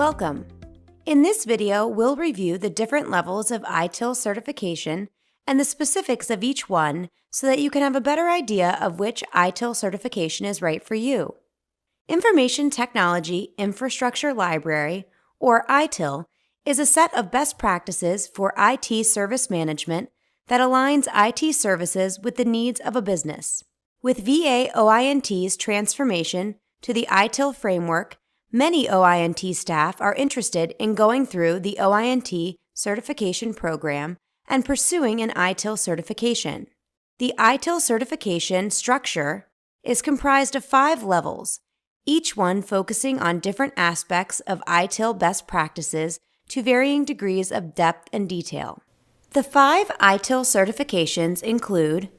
Welcome! In this video, we'll review the different levels of ITIL certification and the specifics of each one so that you can have a better idea of which ITIL certification is right for you. Information Technology Infrastructure Library, or ITIL, is a set of best practices for IT service management that aligns IT services with the needs of a business. With VA OINT's transformation to the ITIL framework, many OINT staff are interested in going through the OINT certification program and pursuing an ITIL certification. The ITIL certification structure is comprised of 5 levels, each one focusing on different aspects of ITIL best practices to varying degrees of depth and detail. The 5 ITIL certifications include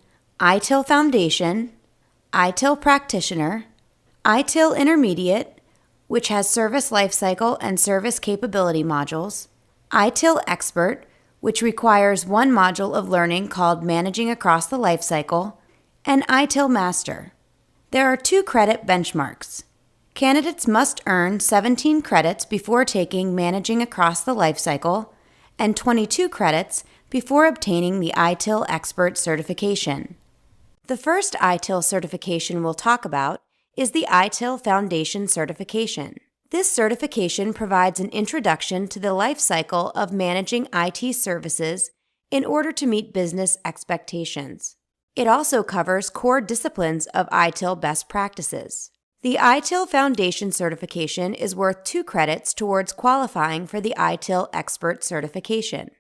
ITIL Foundation, ITIL Practitioner, ITIL Intermediate, which has Service Lifecycle and Service Capability modules, ITIL Expert, which requires one module of learning called Managing Across the Lifecycle, and ITIL Master. There are 2 credit benchmarks. Candidates must earn 17 credits before taking Managing Across the Lifecycle and 22 credits before obtaining the ITIL Expert certification. The first ITIL certification we'll talk about is the ITIL Foundation certification. This certification provides an introduction to the life cycle of managing IT services in order to meet business expectations. It also covers core disciplines of ITIL best practices. The ITIL Foundation certification is worth 2 credits towards qualifying for the ITIL Expert certification.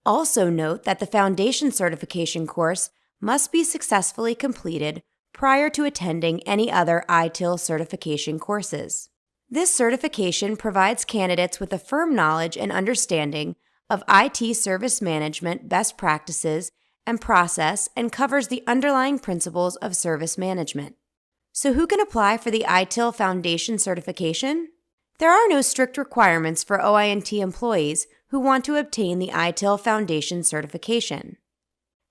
Also note that the Foundation certification course must be successfully completed prior to attending any other ITIL certification courses. This certification provides candidates with a firm knowledge and understanding of IT service management best practices and process and covers the underlying principles of service management. So who can apply for the ITIL Foundation certification? There are no strict requirements for OINT employees who want to obtain the ITIL Foundation certification.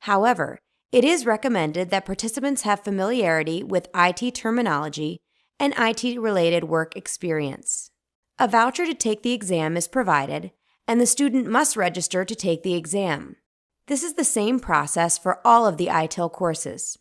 However, it is recommended that participants have familiarity with IT terminology and IT-related work experience. A voucher to take the exam is provided, and the student must register to take the exam. This is the same process for all of the ITIL courses.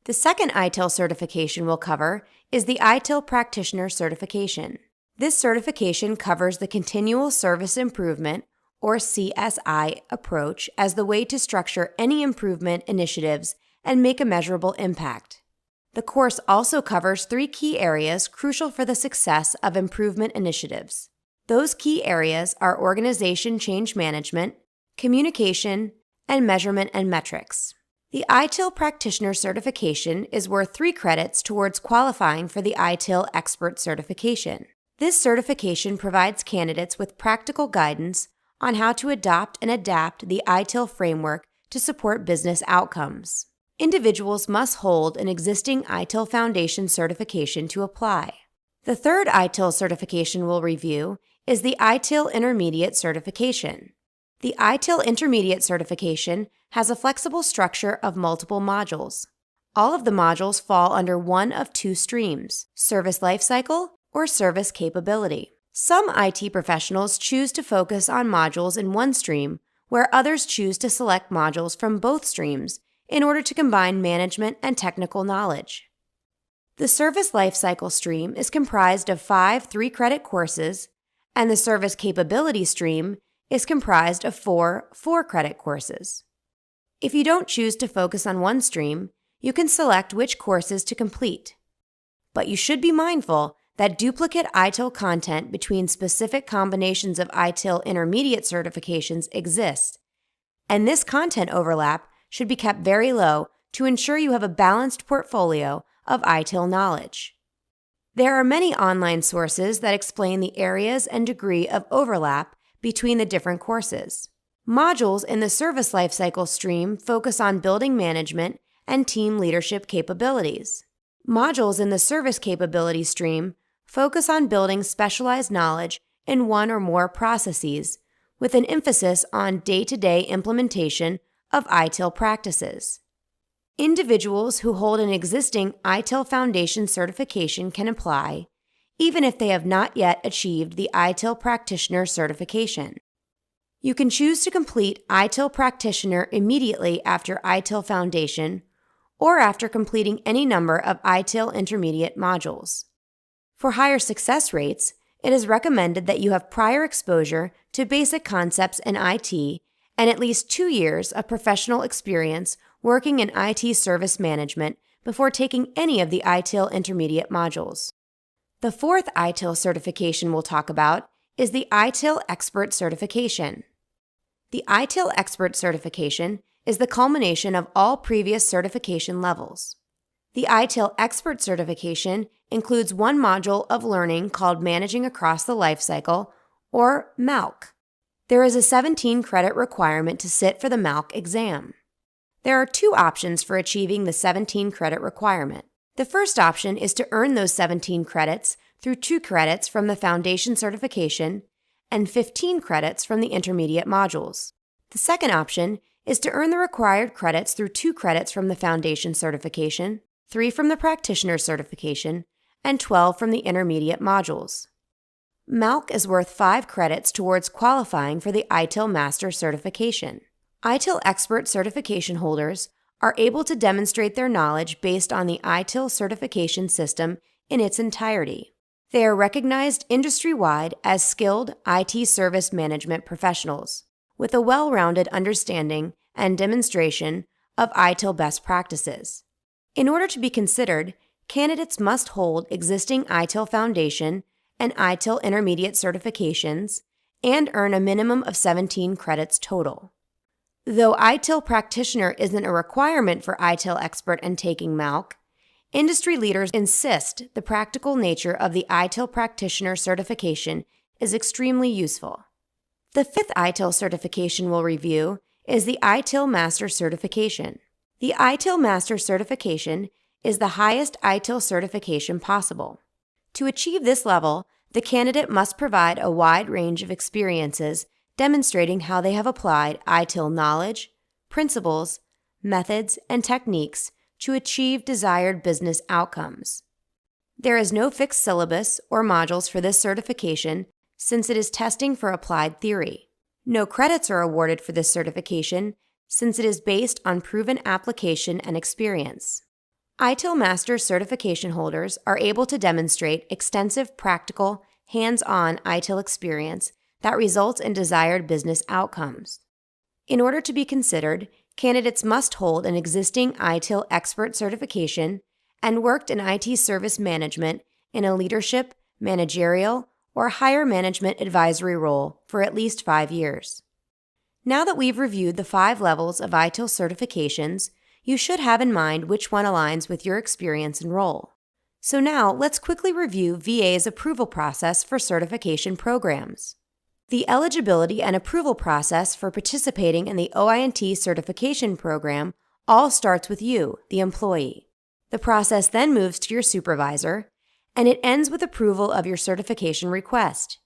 The second ITIL certification we'll cover is the ITIL Practitioner certification. This certification covers the Continual Service Improvement, or CSI, approach as the way to structure any improvement initiatives and make a measurable impact. The course also covers 3 key areas crucial for the success of improvement initiatives. Those key areas are organization change management, communication, and measurement and metrics. The ITIL Practitioner certification is worth 3 credits towards qualifying for the ITIL Expert certification. This certification provides candidates with practical guidance on how to adopt and adapt the ITIL framework to support business outcomes. Individuals must hold an existing ITIL Foundation certification to apply. The third ITIL certification we'll review is the ITIL Intermediate certification. The ITIL Intermediate certification has a flexible structure of multiple modules. All of the modules fall under one of 2 streams, Service Lifecycle or Service Capability. Some IT professionals choose to focus on modules in one stream, where others choose to select modules from both streams in order to combine management and technical knowledge. The Service Lifecycle stream is comprised of 5 3-credit courses, and the Service Capability stream is comprised of 4 4-credit courses. If you don't choose to focus on one stream, you can select which courses to complete. But you should be mindful that duplicate ITIL content between specific combinations of ITIL Intermediate certifications exists, and this content overlap should be kept very low to ensure you have a balanced portfolio of ITIL knowledge. There are many online sources that explain the areas and degree of overlap between the different courses. Modules in the Service Lifecycle stream focus on building management and team leadership capabilities. Modules in the Service Capability stream focus on building specialized knowledge in one or more processes, with an emphasis on day-to-day implementation of ITIL practices. Individuals who hold an existing ITIL Foundation certification can apply, even if they have not yet achieved the ITIL Practitioner certification. You can choose to complete ITIL Practitioner immediately after ITIL Foundation or after completing any number of ITIL Intermediate modules. For higher success rates, it is recommended that you have prior exposure to basic concepts in IT and at least 2 years of professional experience working in IT service management before taking any of the ITIL Intermediate modules. The fourth ITIL certification we'll talk about is the ITIL Expert Certification. The ITIL Expert Certification is the culmination of all previous certification levels. The ITIL Expert Certification includes one module of learning called Managing Across the Lifecycle, or MALC. There is a 17-credit requirement to sit for the MALC exam. There are 2 options for achieving the 17-credit requirement. The first option is to earn those 17 credits through 2 credits from the Foundation certification and 15 credits from the intermediate modules. The second option is to earn the required credits through 2 credits from the Foundation certification, 3 from the Practitioner certification, and 12 from the intermediate modules. MALC is worth 5 credits towards qualifying for the ITIL Master certification. ITIL Expert certification holders are able to demonstrate their knowledge based on the ITIL certification system in its entirety. They are recognized industry-wide as skilled IT service management professionals with a well-rounded understanding and demonstration of ITIL best practices. In order to be considered, candidates must hold existing ITIL Foundation and ITIL Intermediate certifications and earn a minimum of 17 credits total. Though ITIL Practitioner isn't a requirement for ITIL Expert and taking MALC, industry leaders insist the practical nature of the ITIL Practitioner certification is extremely useful. The 5th ITIL certification we'll review is the ITIL Master certification. The ITIL Master certification is the highest ITIL certification possible. To achieve this level, the candidate must provide a wide range of experiences demonstrating how they have applied ITIL knowledge, principles, methods, and techniques to achieve desired business outcomes. There is no fixed syllabus or modules for this certification since it is testing for applied theory. No credits are awarded for this certification since it is based on proven application and experience. ITIL Master certification holders are able to demonstrate extensive practical, hands-on ITIL experience that results in desired business outcomes. In order to be considered, candidates must hold an existing ITIL Expert certification and worked in IT service management in a leadership, managerial, or higher management advisory role for at least 5 years. Now that we've reviewed the 5 levels of ITIL certifications, you should have in mind which one aligns with your experience and role. So now let's quickly review VA's approval process for certification programs. The eligibility and approval process for participating in the OINT certification program all starts with you, the employee. The process then moves to your supervisor, and it ends with approval of your certification request.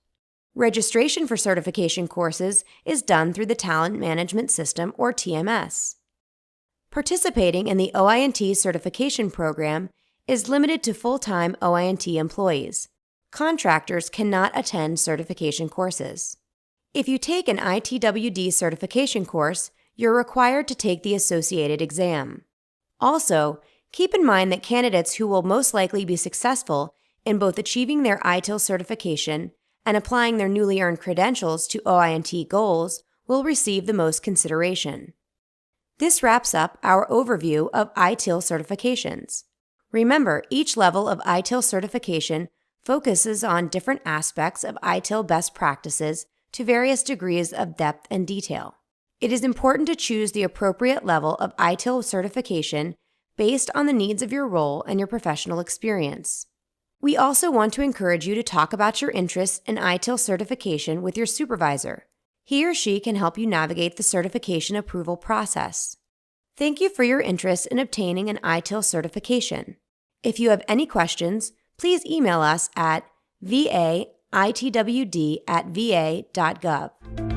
Registration for certification courses is done through the Talent Management System, or TMS. Participating in the OINT certification program is limited to full-time OINT employees. Contractors cannot attend certification courses. If you take an ITWD certification course, you're required to take the associated exam. Also, keep in mind that candidates who will most likely be successful in both achieving their ITIL certification and applying their newly earned credentials to OINT goals will receive the most consideration. This wraps up our overview of ITIL certifications. Remember, each level of ITIL certification focuses on different aspects of ITIL best practices to various degrees of depth and detail. It is important to choose the appropriate level of ITIL certification based on the needs of your role and your professional experience. We also want to encourage you to talk about your interests in ITIL certification with your supervisor. He or she can help you navigate the certification approval process. Thank you for your interest in obtaining an ITIL certification. If you have any questions, please email us at vaitwd@va.gov.